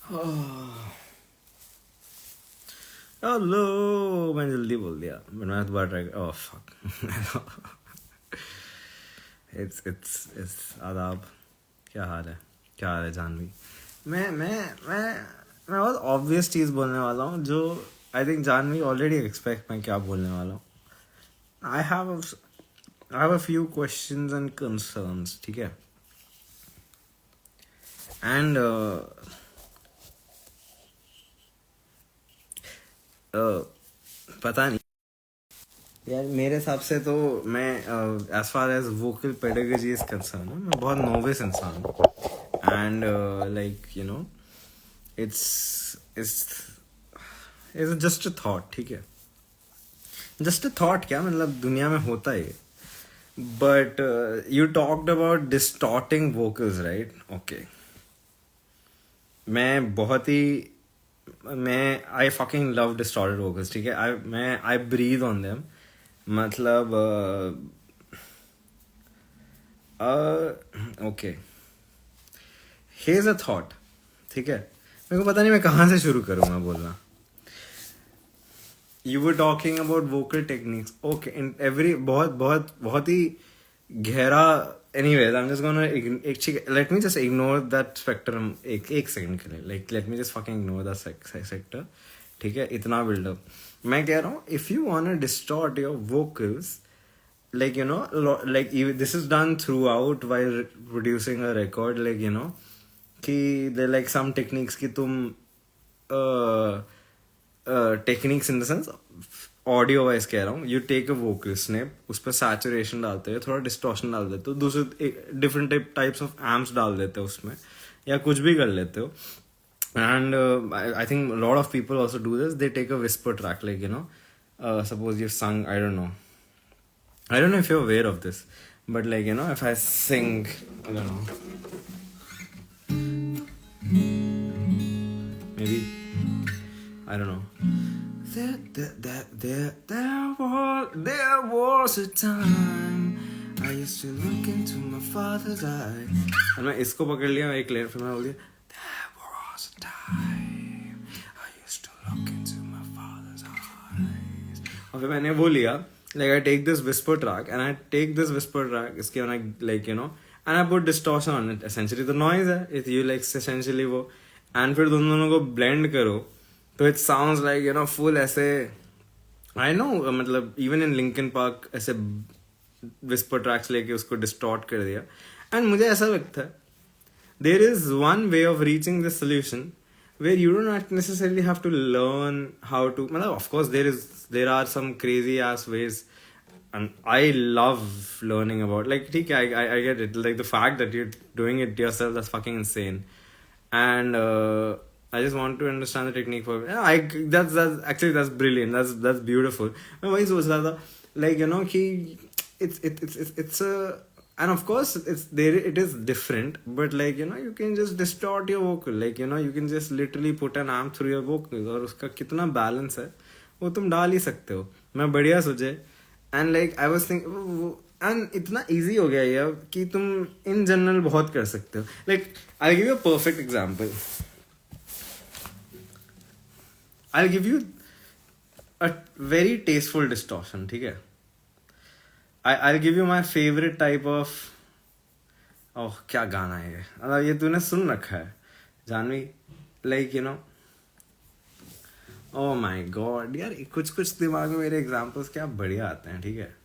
Hello. मैं जल्दी बोल दिया बट मैं दोबारा ट्राई ओह फक। इट्स आदाब। क्या हाल है जानवी। मैं बहुत ऑब्वियस चीज़ बोलने वाला हूँ जो I think Jahnavi already expect मैं क्या बोलने वाला हूँ। I have a few questions and concerns, ठीक है। एंड पता नहीं यार, मेरे हिसाब से तो मैं as far as vocal pedagogy is concern मैं बहुत नोविस इंसान हूँ। And like you know it's it's it's just a thought, ठीक है। जस्ट अ थॉट क्या मतलब दुनिया में होता है। But you talked about distorting vocals, right? Okay. मैं बहुत ही मैं I fucking love distorted vocals, ठीक है। आई ब्रीद ऑन देम। मतलब ओके, हेज अ थॉट, ठीक है। मेरे को पता नहीं मैं कहाँ से शुरू करूँगा बोलना। You were talking about vocal techniques, okay. In every बहुत बहुत बहुत ही गहरा। Anyways I am just gonna let me just ignore that spectrum एक सेकंड के लिए। Like let me just fucking ignore that sector, ठीक है। इतना बिल्डअप मैं कह रहा हूँ। If you want to distort your vocals, like you know like this is done throughout while producing a record, like you know कि there like some techniques कि तुम techniques in the sense audio wise कह रहा हूँ। You take a vocal snap, उस पर saturation डालते हो, थोड़ा डिस्टॉर्शन डाल देते हो, दूसरे डिफरेंट टाइप्स ऑफ एम्प्स डाल देते हो उसमें, या कुछ भी कर लेते हो। And I think lot of people also do this. They take a whisper track, like you know suppose you sung, I don't know if you're aware of this, but like you know, if I sing, I don't know, maybe I don't know. There was a time I used to look into my father's eye. और मैं इसको पकड़ लिया एक layer, फिर मैं बोल दिया There was a time I used to look into my father's eyes. और फिर मैंने वो लिया. Like I take this whisper track and I take this whisper track इसके and I like you know and I put distortion on it. Essentially तो noise है, it you like essentially वो, and फिर दोनों को blend करो तो it sounds like you know full ऐसे I know मतलब even in Linkin Park ऐसे whisper tracks लेके उसको distort कर दिया। and मुझे ऐसा लगता है there is one way of reaching this solution where you do not necessarily have to learn how to of course there are some crazy ass ways and I love learning about like I get it, like the fact that you're doing it yourself, that's fucking insane. And I just want to understand the technique for that's actually that's brilliant, that's beautiful. मैं वही सोच रहा था like you know कि it's a and of course it's there, it is different, but like you know you can just distort your vocal, like you know you can just literally put an amp through your vocals और उसका कितना balance है वो तुम डाल ही सकते हो। मैं बढ़िया सोचे and like I was thinking and इतना easy हो गया ये कि तुम in general बहुत कर सकते हो। like I'll give you a perfect example. I'll give you a very tasteful distortion, ठीक है। I'll give you my favorite type of क्या गाना है ये, ये तूने सुन रखा है Janvi, like you know oh my god यार, कुछ कुछ दिमाग में मेरे एग्जांपल्स क्या बढ़िया आते हैं, ठीक है।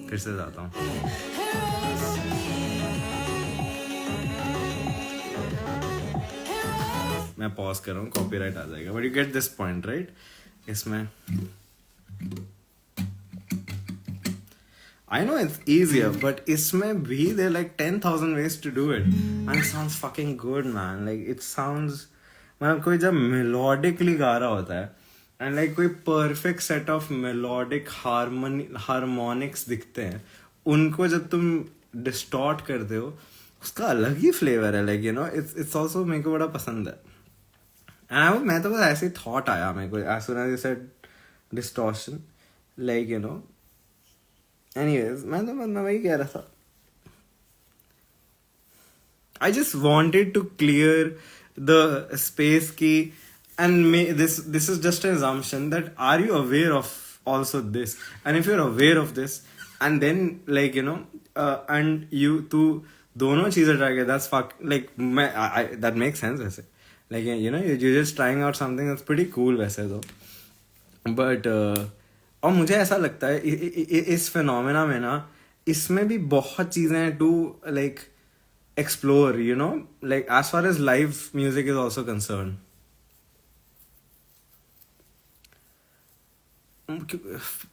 फिर से जाता हूँ। मैं पॉज कर रहा हूँ, कॉपीराइट आ जाएगा, but you get this point right. इसमें I know it's easier, but इसमें भी there are like 10,000 ways to do it, and it sounds fucking good, man. Like it sounds मतलब कोई जब melodically गा रहा होता है and like कोई perfect set of melodic harmonics दिखते हैं, उनको जब तुम distort करते हो उसका अलग ही flavor है, like you know it's also मेरे को बड़ा पसंद है। and मैं तो बस ऐसे ही thought आया मेरे को as soon as you said distortion, like you know. Anyways, मैं वही कह रहा था. I just wanted to clear the space key, and this is just an assumption that are you aware of also this, and if you're aware of this, and then like you know, and you तू दोनों चीजें try किया, that's fuck like that makes sense वैसे, like you know you're just trying out something that's pretty cool वैसे तो, but और मुझे ऐसा लगता है इस फिनोमेना में ना, इसमें भी बहुत चीजें हैं to like explore, you know, like as far as live music is also concerned.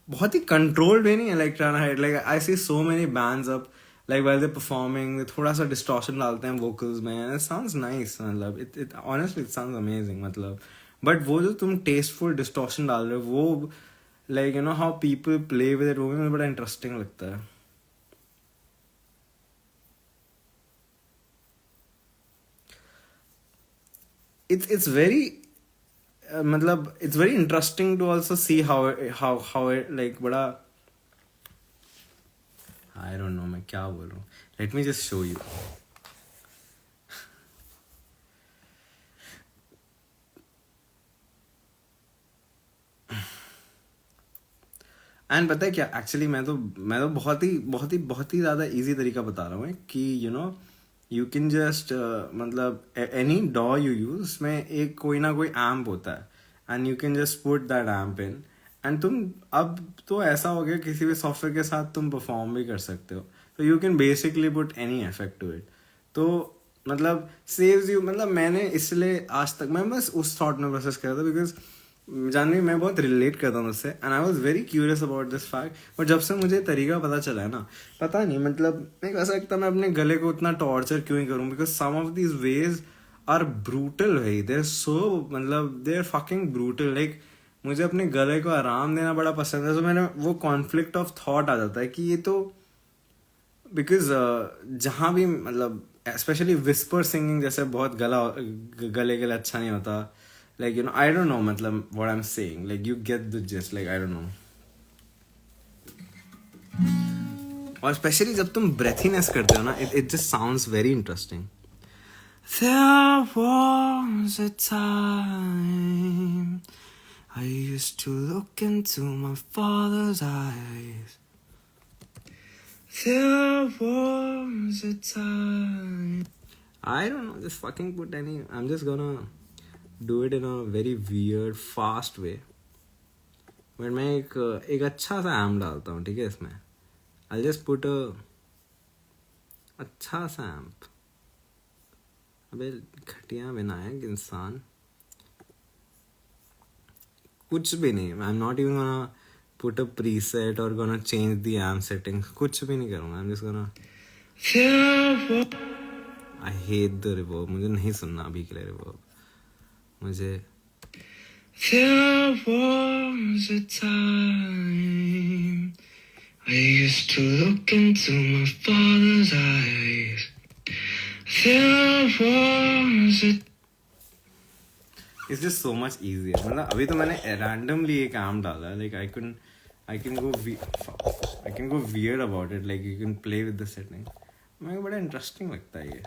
बहुत ही controlled way नहीं है, like trying to hide, like I see so many bands up like while they're performing थोड़ा सा distortion डालते हैं vocals में, and it sounds nice, मतलब it honestly it sounds amazing, मतलब but वो जो तुम tasteful distortion डाल रहे हो वो like you know how people play with it, वो भी मुझे बड़ा interesting लगता है. It's very मतलब it's very interesting to also see how it like बड़ा, I don't know मैं क्या बोल रहा हूँ, let me just show you. And पता है क्या, एक्चुअली मैं तो बहुत ही ज़्यादा इजी तरीका बता रहा हूँ कि you know you can just मतलब एनी डॉ यू यूज, उसमें एक कोई ना कोई एम्प होता है, and you can just put that amp in, and तुम अब तो ऐसा हो गया किसी भी सॉफ्टवेयर के साथ तुम परफॉर्म भी कर सकते हो, तो you can basically put any effect to it, तो मतलब सेव्स यू, मतलब मैंने इसलिए आज तक मैं बस उस थॉट में प्रोसेस कर रहा था, बिकॉज जानवी मैं बहुत रिलेट करता हूँ उससे, and I was very curious about this fact, but जब से मुझे तरीका पता चला है ना, पता नहीं मतलब मैं ऐसा लगता मैं अपने गले को उतना टॉर्चर क्यों ही करूँ, because some of these ways are brutal भाई, दे आर सो मतलब they are fucking brutal, like मुझे अपने गले को आराम देना बड़ा पसंद है, तो मैंने वो कॉन्फ्लिक्ट ऑफ थॉट आ जाता है कि ये तो बिकॉज जहाँ भी मतलब स्पेशली विस्पर सिंगिंग जैसे बहुत गले के लिए अच्छा नहीं होता, like you know I don't know मतलब what I'm saying, like you get the gist, like I don't know. और स्पेशली जब तुम breathiness करते हो ना, it just sounds very interesting. There was a time I used to look into my father's eyes. There was a time, I don't know, just fucking put any, I'm just gonna do it in a very weird fast way, but मैं एक अच्छा सा M डालता हूँ, ठीक है, इसमें I'll just put a अच्छा सा एम्प, अबे घटिया विनायक इंसान, कुछ भी नहीं, I'm not even gonna put a preset or gonna change the amp settings, कुछ भी नहीं करूँगा, I'm just gonna, I hate the reverb, मुझे नहीं सुनना अभी के लिए reverb, मुझे There was a time I used to look into my father's eyes. There was a, it's just so much easier. मतलब अभी तो मैंने randomly एक आम डाला है, like I can go weird about it, like you can play with the setting. मुझे बड़ा interesting लगता है ये.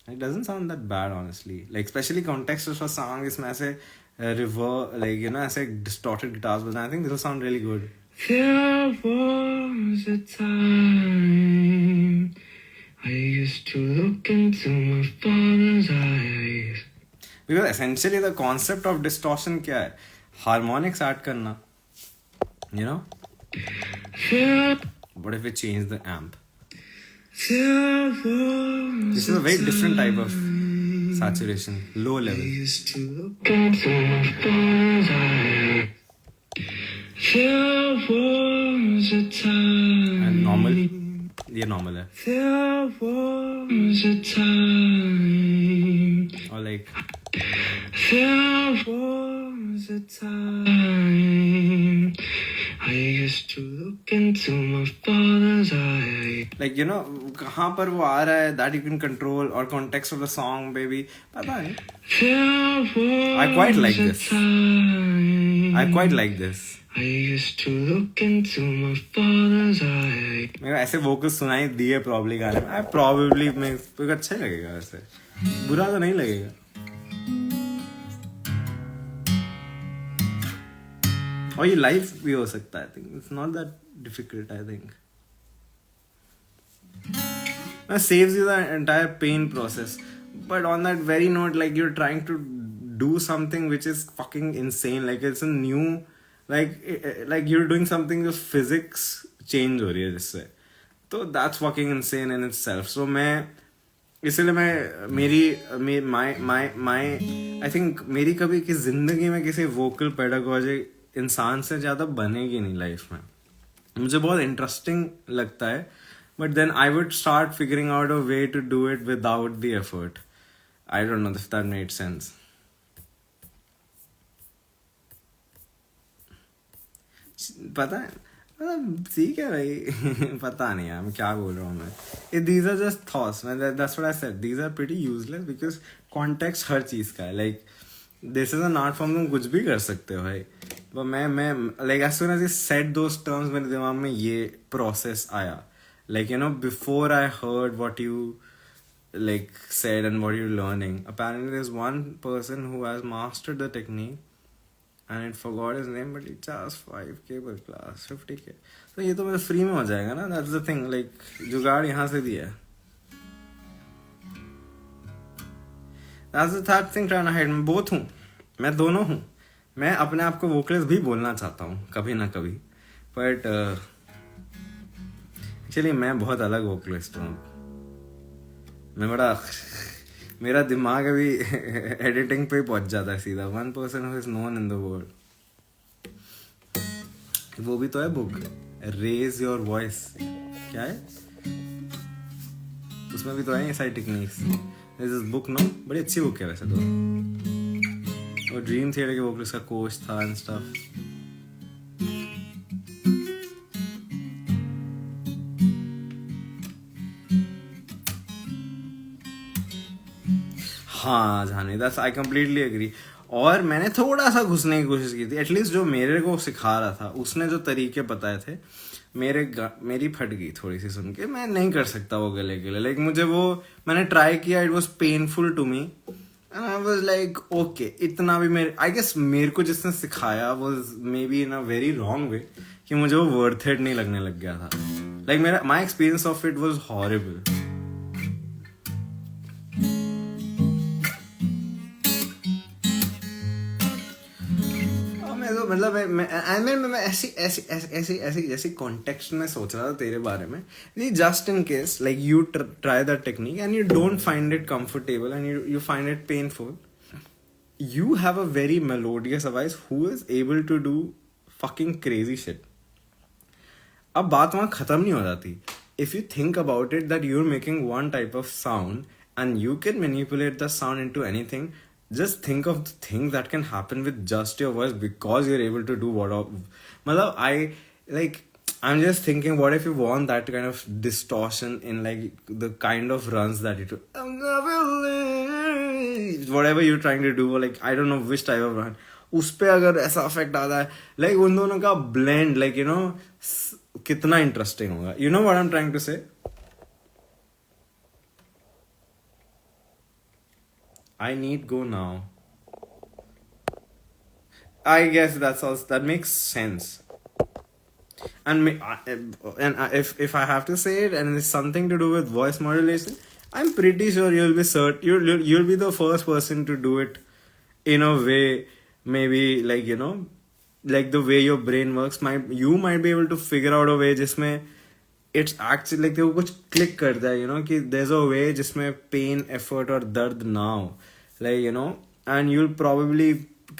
It doesn't sound that bad honestly, like especially context of a song इसमें ऐसे reverb, like you know ऐसे distorted guitars Bazna, I think this will sound really good. There was a time I used to look into my father's eyes. Because essentially the concept of distortion क्या है? Harmonics add करना, you know? What if we change the amp? This is a very different type of saturation, low level. And normal, ये normal है. Or like there was a time I used to look into my father's eyes. Like you know कहाँ पर वो आ रहा है, that you can control, or context of the song, baby. पता नहीं. I quite like this. I quite like this. I used to look into my father's eye. मेरा ऐसे vocals सुनाई दिए प्रॉब्ली गाने में. I probably मेरे अच्छा ही लगेगा वैसे. बुरा तो नहीं लगेगा. और ये लाइव भी हो सकता है. I think it's not that difficult. I think it saves you the entire pain process. But on that very note, like you're trying to do something which is fucking insane. Like it's a new, like you're doing something with physics change हो रही है जिससे. तो that's fucking insane in itself. So इसलिए I think मेरी कभी की जिंदगी में किसी vocal pedagogy इंसान से ज़्यादा बनेगी नहीं लाइफ में. मुझे बहुत इंटरेस्टिंग लगता है. But then I would start figuring out a way to do it without the effort. I don't know if that made sense. पता है मतलब ठीक है भाई. पता नहीं यार मैं क्या बोल रहा हूँ मैं. These are just thoughts. That's what I said. These are pretty useless because context हर चीज़ का है. Like this is an art form. तुम कुछ भी कर सकते हो भाई. तो मैं like as soon as I said those terms मेरे दिमाग में ये process आया. Like, you know, before I heard what you like said and what you're learning, apparently there's one person who has mastered the technique and I forgot his name, but he charges 5k per class, 50k. So ये तो मेरे free में हो जाएगा ना. That's the thing. Like जुगाड़ यहाँ से भी है. That's the third thing trying to hide. मैं both हूँ. मैं दोनों हूँ. मैं अपने आप को vocalist भी बोलना चाहता हूँ कभी ना कभी. But एक्चुअली मैं बहुत अलग वोकलिस्ट हूँ. मैं मेरा दिमाग अभी एडिटिंग पे पहुंच जाता है सीधा. One person who is known in the world. वो भी तो है बुक रेज योर वॉइस. क्या है उसमें भी तो है ये सारी techniques. This is book no. बड़ी अच्छी बुक है वैसे तो. और ड्रीम थिएटर के वोकलिस्ट का कोच था एंड स्टफ. हाँ जाने दैट्स आई कम्प्लीटली एग्री. और मैंने थोड़ा सा घुसने की कोशिश की थी. एटलीस्ट जो मेरे को सिखा रहा था उसने जो तरीके बताए थे मेरी फट गई थोड़ी सी सुन के. मैं नहीं कर सकता वो गले के लिए. लाइक मुझे वो मैंने ट्राई किया. It was painful to me and I was like okay इतना भी मेरे आई गेस मेरे को जिसने सिखाया was maybe in a very wrong way कि मुझे वो वर्थ इट नहीं लगने लग गया था. लाइक मेरा my experience of it was horrible. मतलब मैं ऐसी कॉन्टेक्स्ट में सोच रहा था तेरे बारे में. Just in case like you try that technique and you don't find it comfortable and you find it painful. You have a very melodious voice who is able to do fucking crazy shit. अब बात वहां खत्म नहीं हो जाती. If you think about it that you are making one type of sound and you can manipulate the sound into anything. Just think of the things that can happen with just your voice because you're able to do what. I'm just thinking, what if you want that kind of distortion in like the kind of runs that you do? Whatever you're trying to do, like I don't know which type of run. उस पे अगर ऐसा effect आता है, like उन दोनों का blend, like you know, कितना interesting होगा. You know what I'm trying to say? I need go now. I guess that makes sense. And if I have to say it, and it's something to do with voice modulation, I'm pretty sure you'll be the first person to do it in a way, maybe like you know, like the way your brain works. You might be able to figure out a way जिसमें it's actually like वो कुछ click करता है, you know, कि there's a way जिसमें pain, effort और दर्द ना हो, like you know, and you'll probably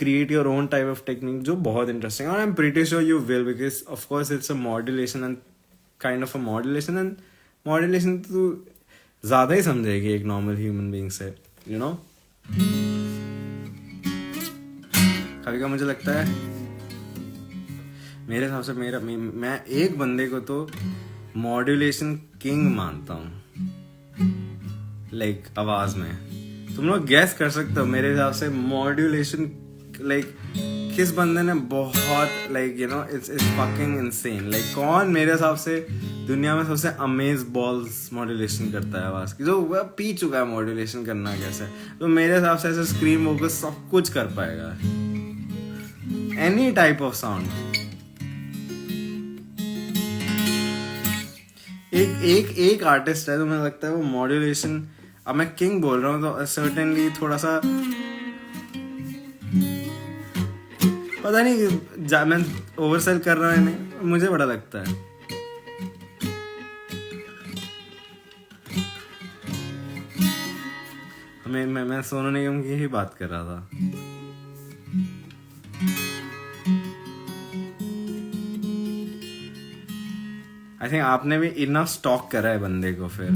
create your own type of technique जो बहुत interesting. And I'm pretty sure you will because of course it's a modulation and kind of a modulation and modulation तो ज़्यादा ही समझेगी एक normal human being से, you know. कभी का मुझे लगता है मेरे हिसाब से मैं एक बंदे को तो मॉड्यूलेशन किंग मानता हूँ. लाइक आवाज में तुम लोग गैस कर सकते हो. मेरे हिसाब से मॉड्यूलेशन लाइक किस बंदे ने बहुत like you know it's fucking insane. Like कौन मेरे हिसाब से दुनिया में सबसे अमेज बॉल्स मॉड्यूलेशन करता है आवाज की, जो वह पी चुका है मॉड्यूलेशन करना कैसे, तो मेरे हिसाब से ऐसे स्क्रीम वोकस सब कुछ कर पाएगा, एनी टाइप ऑफ साउंड। एक आर्टिस्ट है तो मुझे लगता है वो मॉड्यूलेशन, अब मैं किंग बोल रहा हूँ तो सर्टेनली थोड़ा सा पता नहीं मैं ओवरसेल कर रहा है नहीं, मुझे बड़ा लगता है। मैं सोनू निगम की ही बात कर रहा था। आई थिंक आपने भी इनफ स्टॉक करा है बंदे को फिर।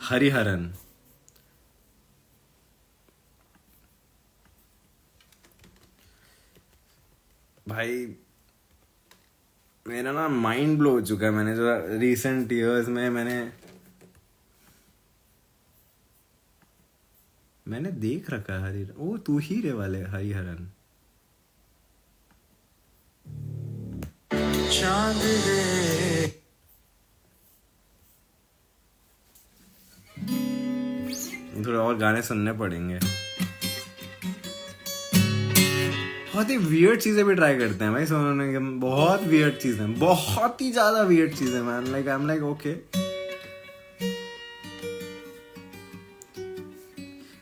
हरिहरन भाई मेरा ना माइंड ब्लो हो चुका है। मैंने जो रिसेंट ईयर्स में मैंने देख रखा है हरिहरन। ओ तू ही रे वाले हरिहरन। चांद रे थोड़े और गाने सुनने पड़ेंगे। बहुत ही वियर्ड चीजें भी ट्राई करते हैं भाई सोनू निगम, बहुत वियर्ड चीजें, बहुत ही ज्यादा वियर्ड चीजें man. Like I am like okay,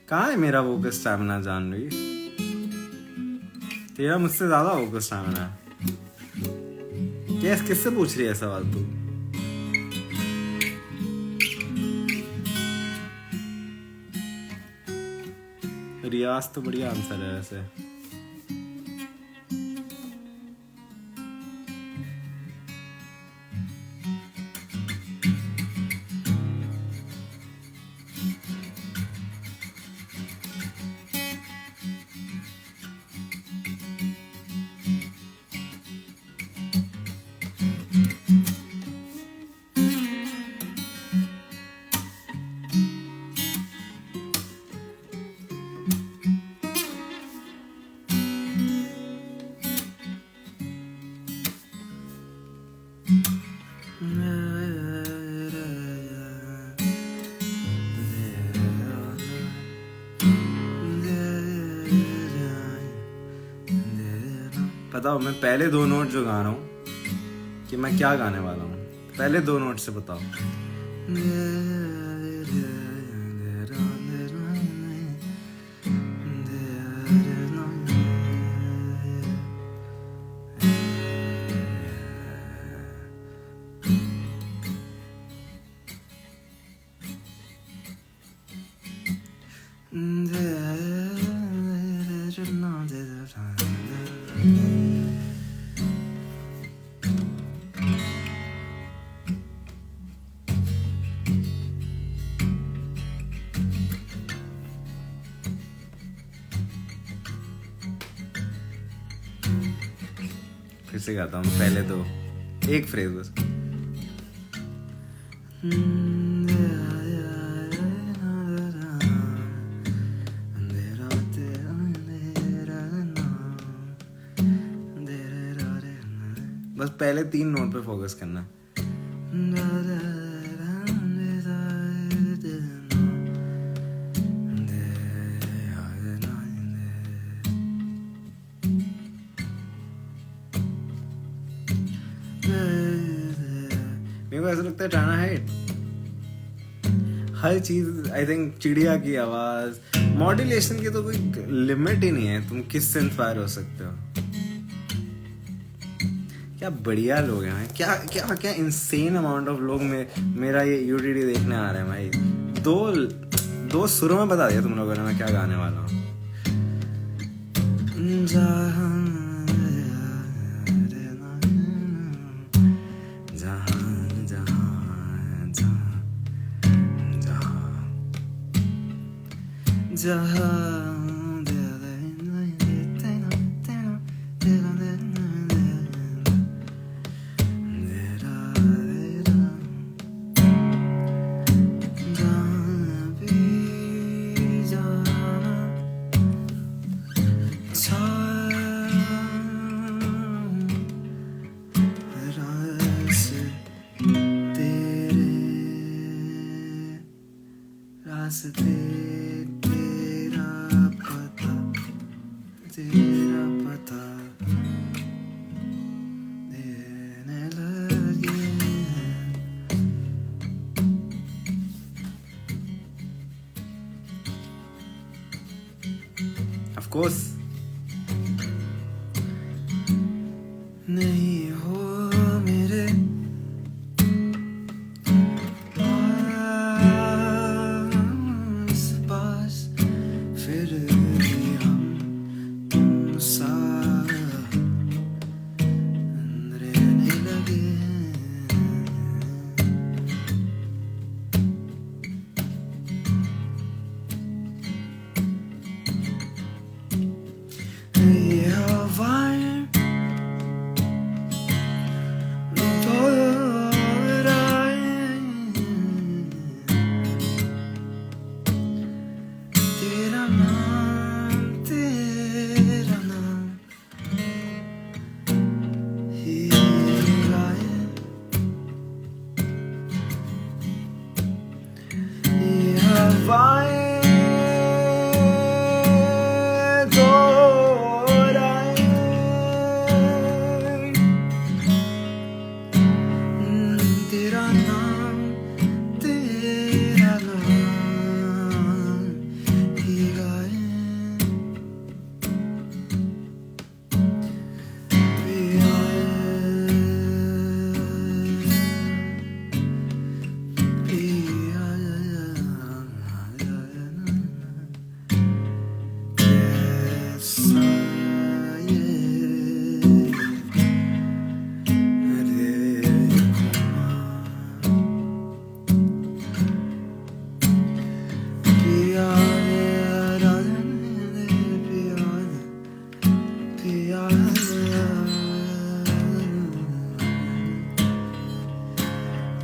कहाँ है मेरा वोकस स्टैमिना जान रही? तेरा मुझसे ज्यादा वोकस स्टैमिना है। किससे पूछ रही है सवाल तू? रियाज तो बढ़िया आंसर है वैसे। बताओ मैं पहले दो नोट जो गा रहा हूँ कि मैं क्या गाने वाला हूँ, पहले दो नोट से बताओ। फिर से गाता हूँ पहले तो एक फ्रेज बस। बस पहले तीन नोट पे फोकस करना। मेरे को ऐसा लगता है टाना है हर चीज। आई थिंक चिड़िया की आवाज, मॉड्यूलेशन की तो कोई लिमिट ही नहीं है, तुम किससे इंस्पायर हो सकते हो। क्या बढ़िया लोग हैं, क्या क्या क्या इंसेन अमाउंट ऑफ लोग मेरा ये यूटीडी देखने आ रहे हैं भाई। दो सुरों में बता दिया तुम लोगों ने मैं क्या गाने वाला हूँ। कोर्स नहीं हो मेरे पास फिर भी हम तुम सा रहने लगे ये हवाएं तेरा नाम ही गाए ये हवाएं दोहराए तेरा नाम ही गाए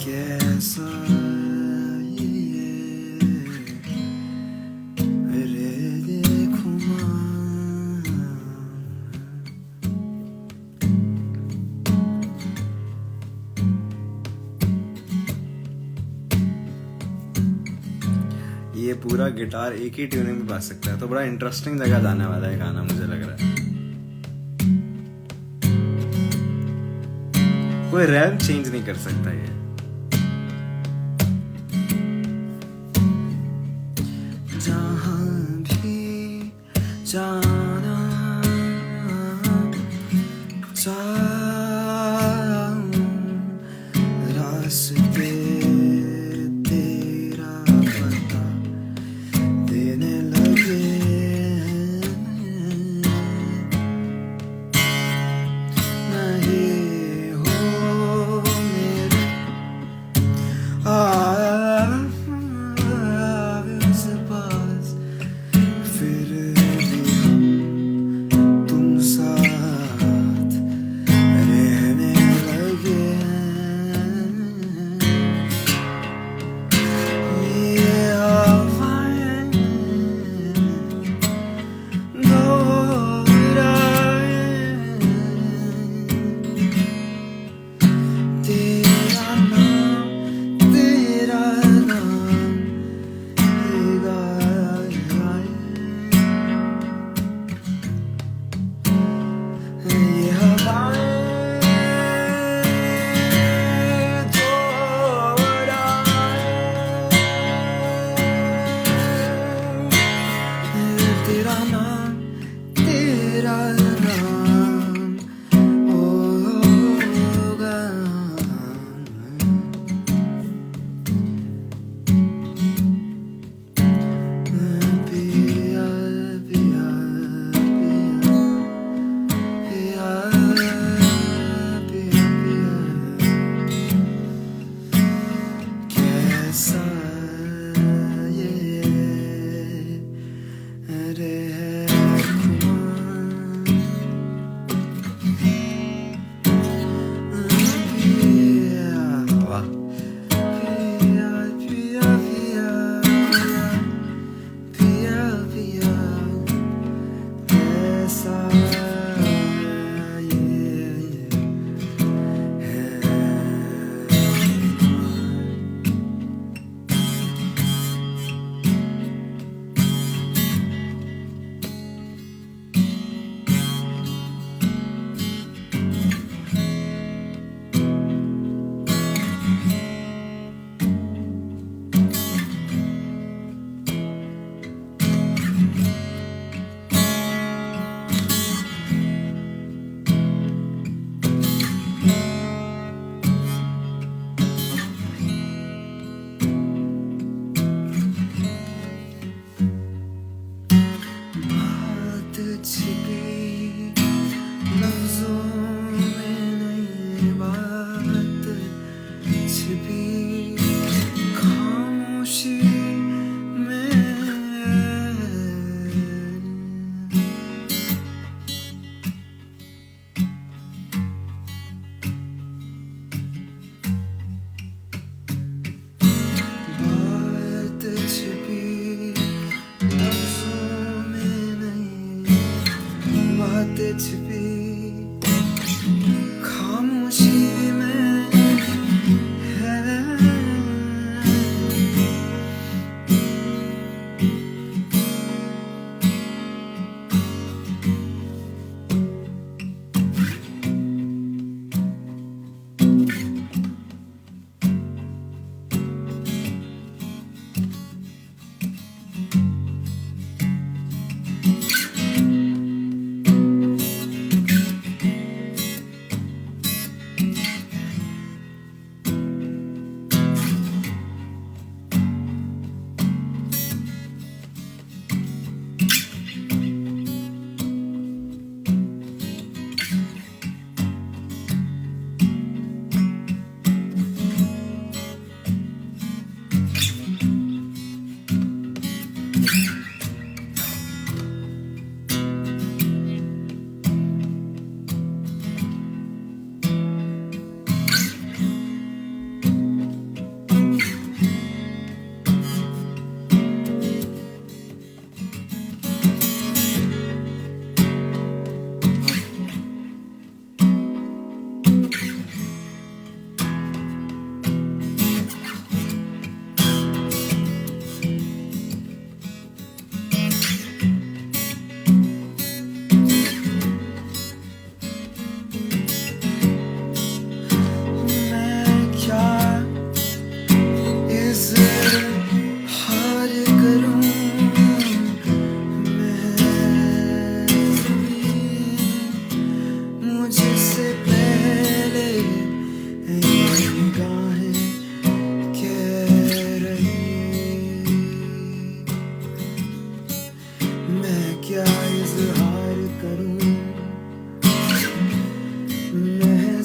कैसा ये रे देखूं ये पूरा गिटार एक ही ट्यूनिंग में बज सकता है, तो बड़ा इंटरेस्टिंग जगह जाने वाला है गाना, मुझे लग रहा है। कोई रैम चेंज नहीं कर सकता ये। जहां भी जाना चाहूं रास्ते तेरा पता देने लगे नहीं हो मेरे पास फिर भी हम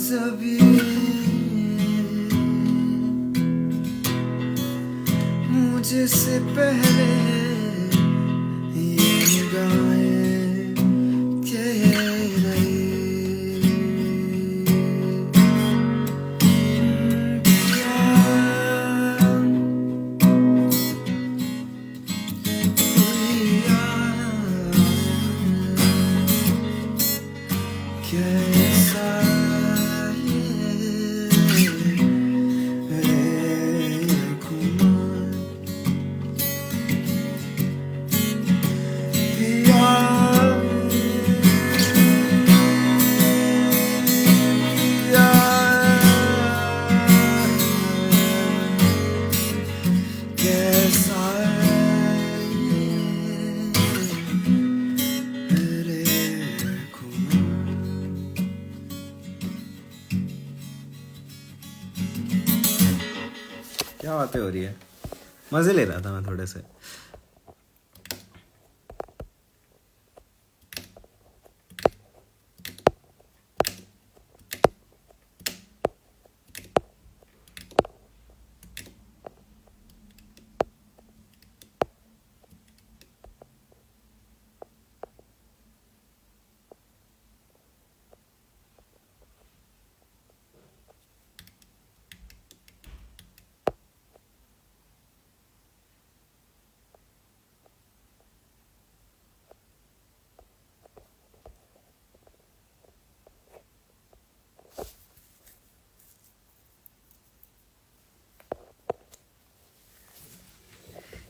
जब मुझे से पहले ये निगाहें कह रही कैसा क्या बातें हो रही है, मजे ले रहा था मैं थोड़े से.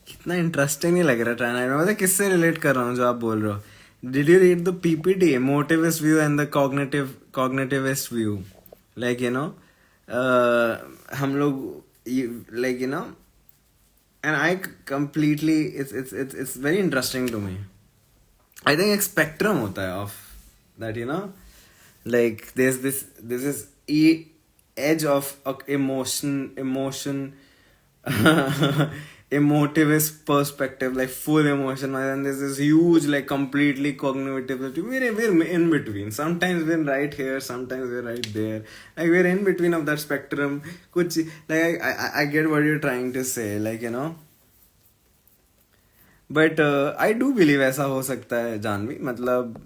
कितना इंटरेस्टिंग नहीं लग रहा ट्राइनाइड में. मतलब किससे रिलेट कर रहा हूँ जो आप बोल रहे हो. Did you read the PPT motivist view and the cognitivist view. Like you know हम लोग like you know and I completely it's very interesting to me. I think एक स्पेक्ट्रम होता है of that you know like this is edge of emotion emotivist perspective, like full emotion, and there's this huge like completely cognitive. We're in between. Sometimes we're right here, sometimes we're right there, like we're in between of that spectrum. Kuch like I get what you're trying to say, like you know, but I do believe ऐसा हो सकता है जानवी. मतलब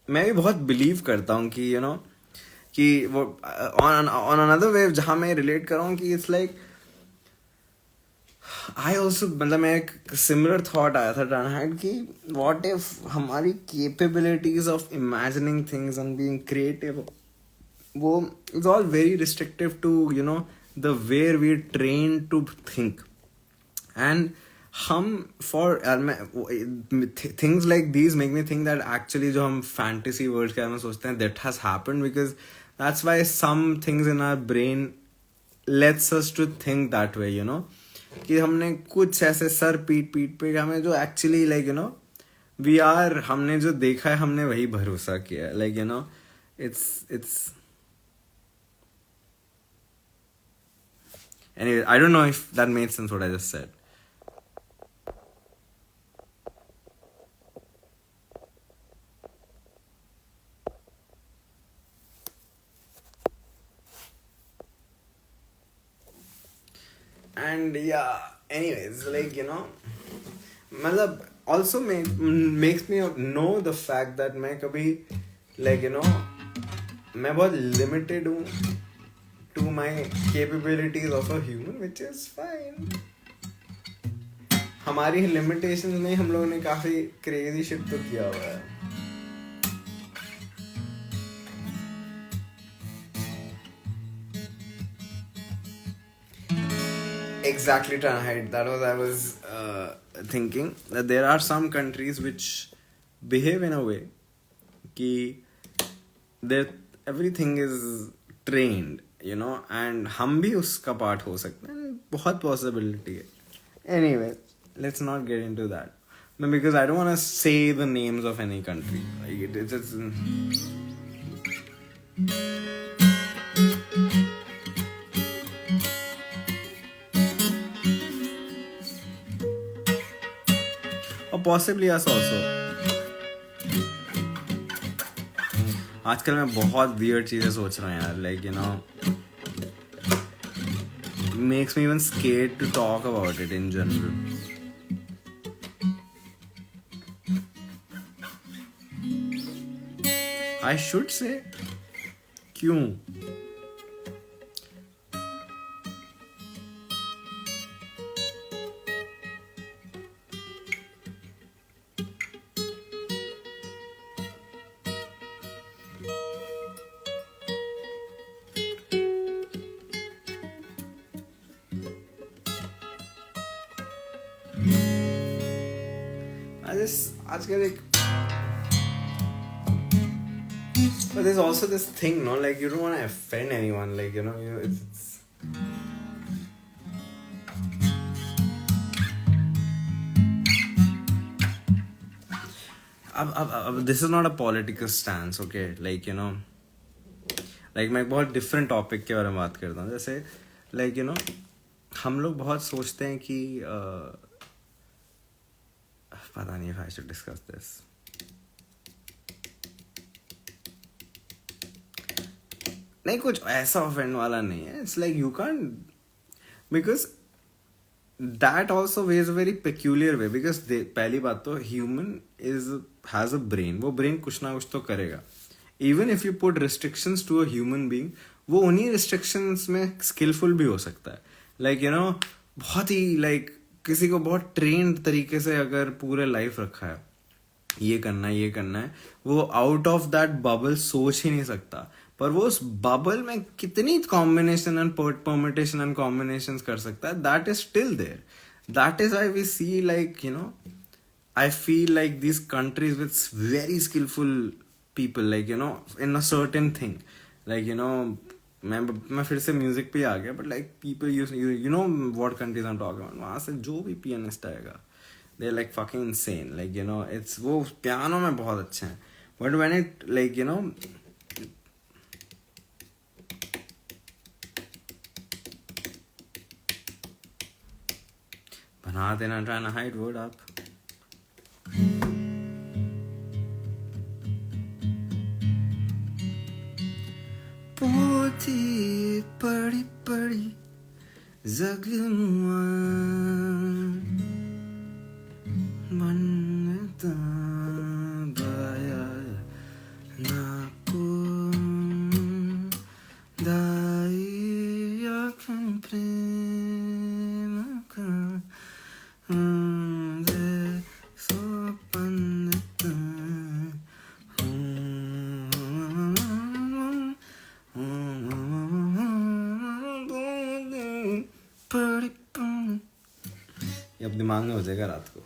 मैं भी बहुत believe करता हूँ कि यू नो कि वो ऑन अनदर वेव जहाँ मैं रिलेट कर रहा हूँ कि इट्स लाइक आई ऑल्सो मतलब मैं एक सिमिलर थॉट आया था ट्राइनाइड की व्हाट इफ हमारी capabilities of imagining things and being creative वो it's all very restrictive to you know the where we train to think. And हम for things like these make me think that actually जो हम fantasy world के बारे में सोचते हैं that has happened because that's why some things in our brain lets us to think that way. You know कि हमने कुछ ऐसे सर पीट पे हमें जो actually like you know we are हमने जो देखा है हमने वही भरोसा किया है. Like you know it's anyway, I don't know if that made sense what I just said. And yeah, anyways, like you know, मतलब also makes me know the fact that मैं कभी like you know मैं बहुत limited हूँ to my capabilities of a human, which is fine. हमारी limitations में हम लोगों ने काफी crazy shit तो किया हुआ है. Exactly, Tranahide. That was I was thinking that there are some countries which behave in a way that everything is trained, you know, and हम भी उसका part हो सकते हैं. बहुत possibility है. Anyway, let's not get into that. No, because I don't want to say the names of any country. Like it's or possibly us also. आजकल मैं बहुत वियर्ड चीज़ें सोच रहा हूँ यार, like you no makes me even scared to talk about it in general. I should say क्यों? आजकल एक but there's also this thing, no, like you don't want to offend anyone, like you know it's this is not a political stance, okay, like you know like मैं एक बहुत different topic के बारे में बात करता हूँ. जैसे like you know हम लोग बहुत सोचते हैं कि पता नहीं if I should discuss this. नहीं, कुछ ऐसा ऑफेंड वाला नहीं है. It's like you can because that also ways a very peculiar way. Because पहली बात तो ह्यूमन हैज अ ब्रेन. वो ब्रेन कुछ ना कुछ तो करेगा. Even if you put restrictions to a human being, वो उन्हीं रिस्ट्रिक्शंस में स्किलफुल भी हो सकता है. लाइक यू नो बहुत ही लाइक किसी को बहुत ट्रेंड तरीके से अगर पूरे लाइफ रखा है, ये करना है, वो आउट ऑफ दैट बबल सोच ही नहीं सकता. पर वो उस बबल में कितनी combination and permutation and combination कर सकता है, that is still there. That is I we see like you know I feel like this countries with very skilful people, like you know in a certain thing. Like you know मैं फिर से music पे आ गया, but like people you know what countries I am talking about. वहां से जो भी पियानिस्ट आएगा they are like fucking insane, like you know it's वो piano में बहुत अच्छे हैं, but when it like you know बना देना, trying to hide word up. पोती पड़ी पड़ी जगमुआ Maneta baya naku daya kan prema ka de so pandita ये अब दिमाग में हो जाएगा रात को.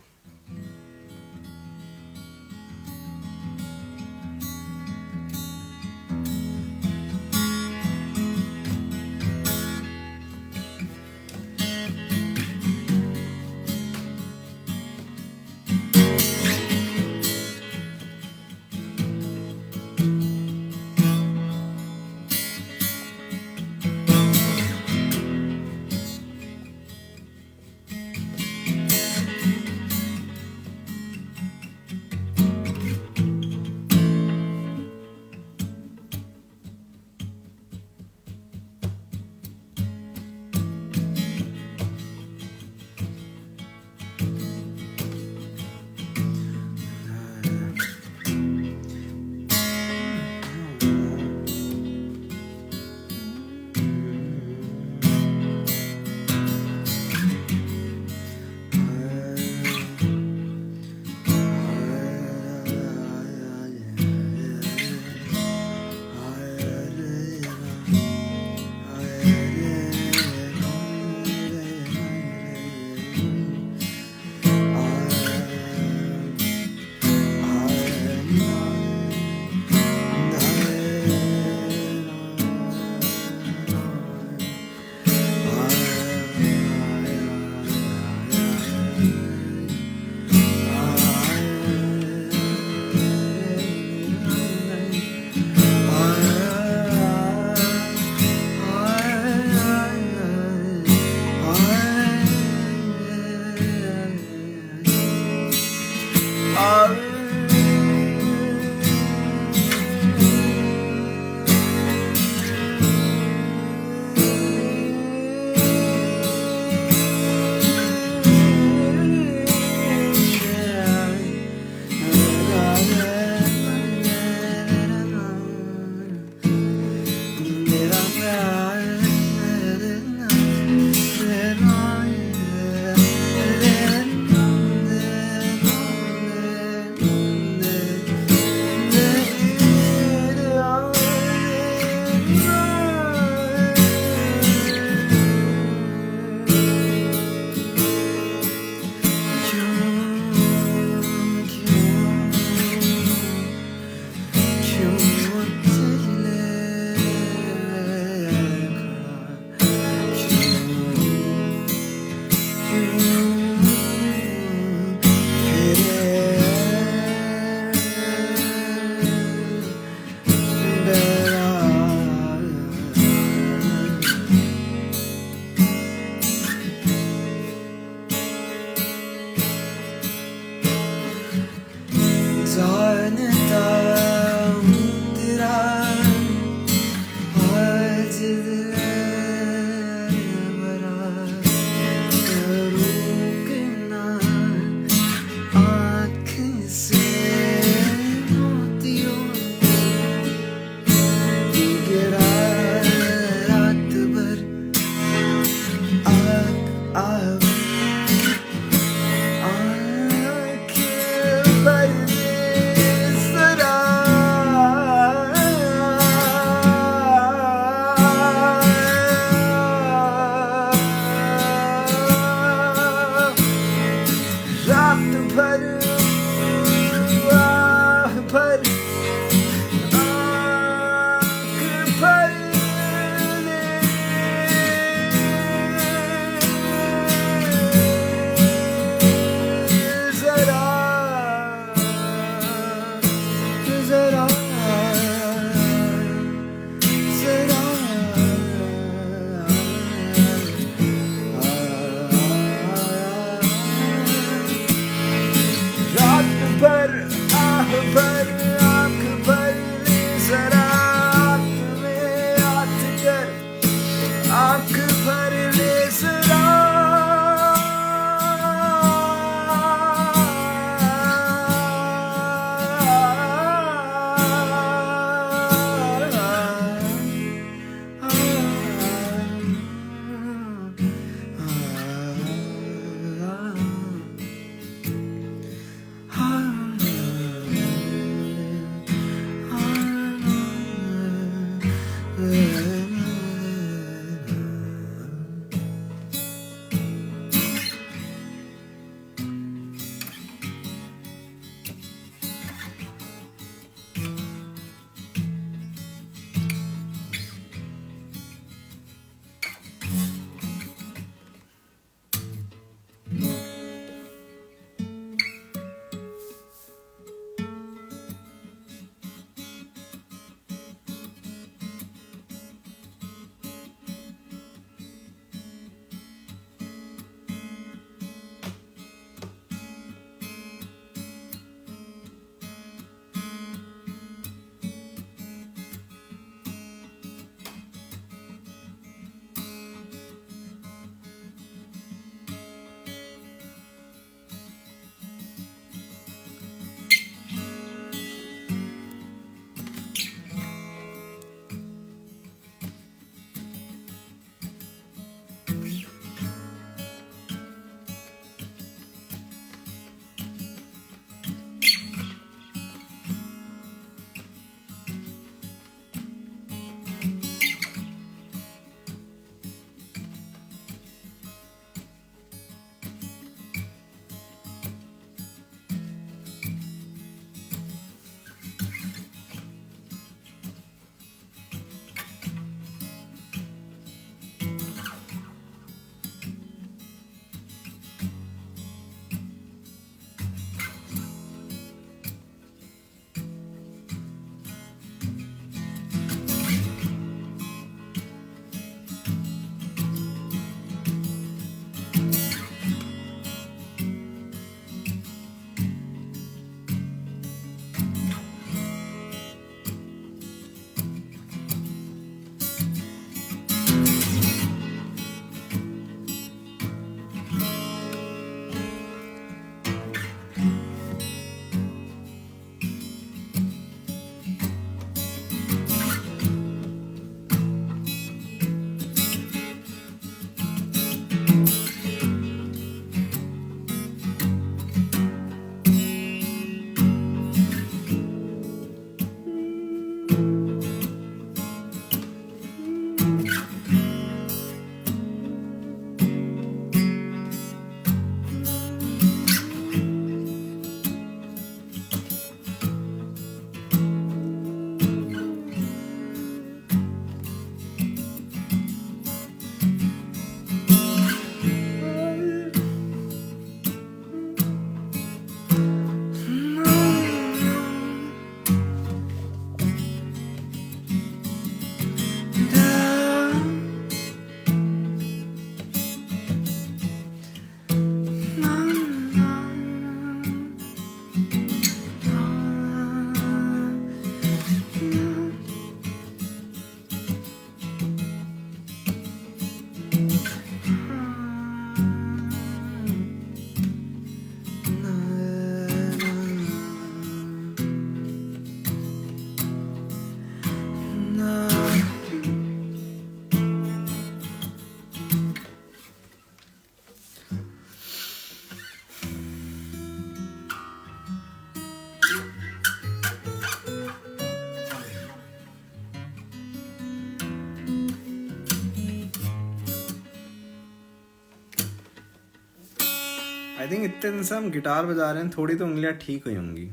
थिंक इतने दिन से हम गिटार बजा रहे हैं, थोड़ी तो उंगलियां ठीक हुई होंगी।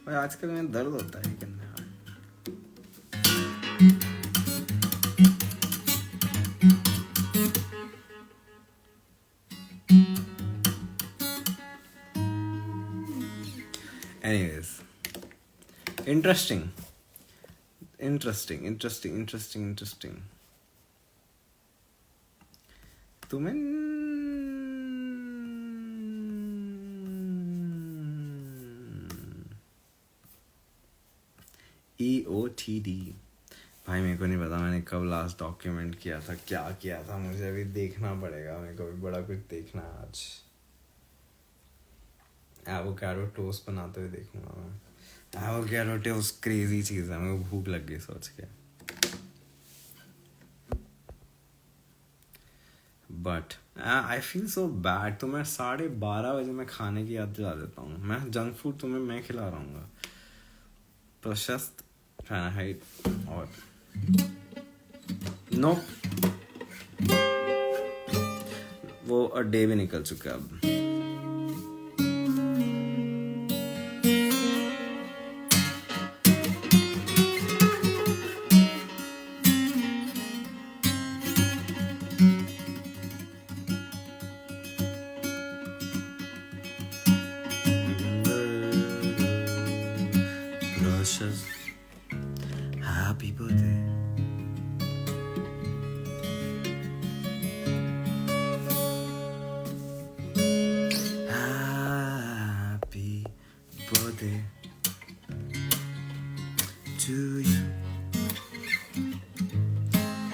और आजकल में दर्द होता है करने में। Anyways, interesting. तुम्हें EOTD भाई मेरे को नहीं पता मैंने कब लास्ट डॉक्यूमेंट किया था, क्या किया था, मुझे अभी देखना पड़ेगा। मेरे को भी बड़ा कुछ देखना है आज। एवोकाडो टोस्ट बनाते हुए देखूंगा मैं। एवोकाडो टोस्ट क्रेजी चीज़ है, मेरे को भूख लग गई सोच के। But I feel so bad. तो मैं 12:30 बजे मैं खाने की याद दिला देता हूँ। मैं जंक फूड तुम्हें मैं खिला रहा हूँ। प्रशस्त फारेनहाइट और नो वो अ डे भी निकल चुका है अब। Happy birthday. Happy birthday to you.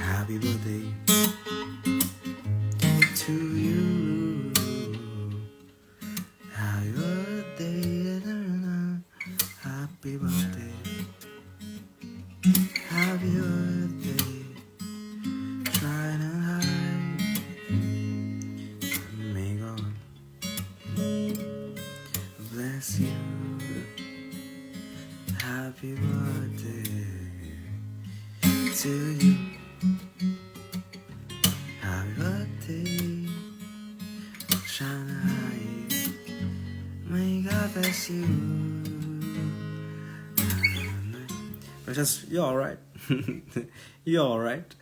Happy birthday to you. Happy birthday. Happy birthday. Happy birthday. Trying to hide. May God bless you. Happy birthday to you. Happy birthday. Trying to hide. May God bless you. Just, you're alright. You're alright.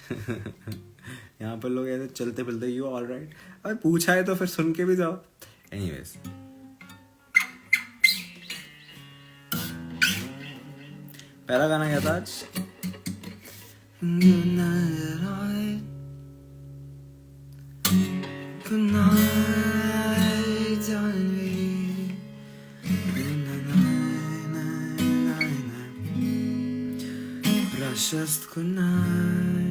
यहाँ पर लोग ऐसे चलते फिरते you're alright. अरे पूछा है तो फिर सुन के भी जाओ. Anyways. पहला गाना क्या था आज? Good night. Good night, darling. Good night. Precious good night.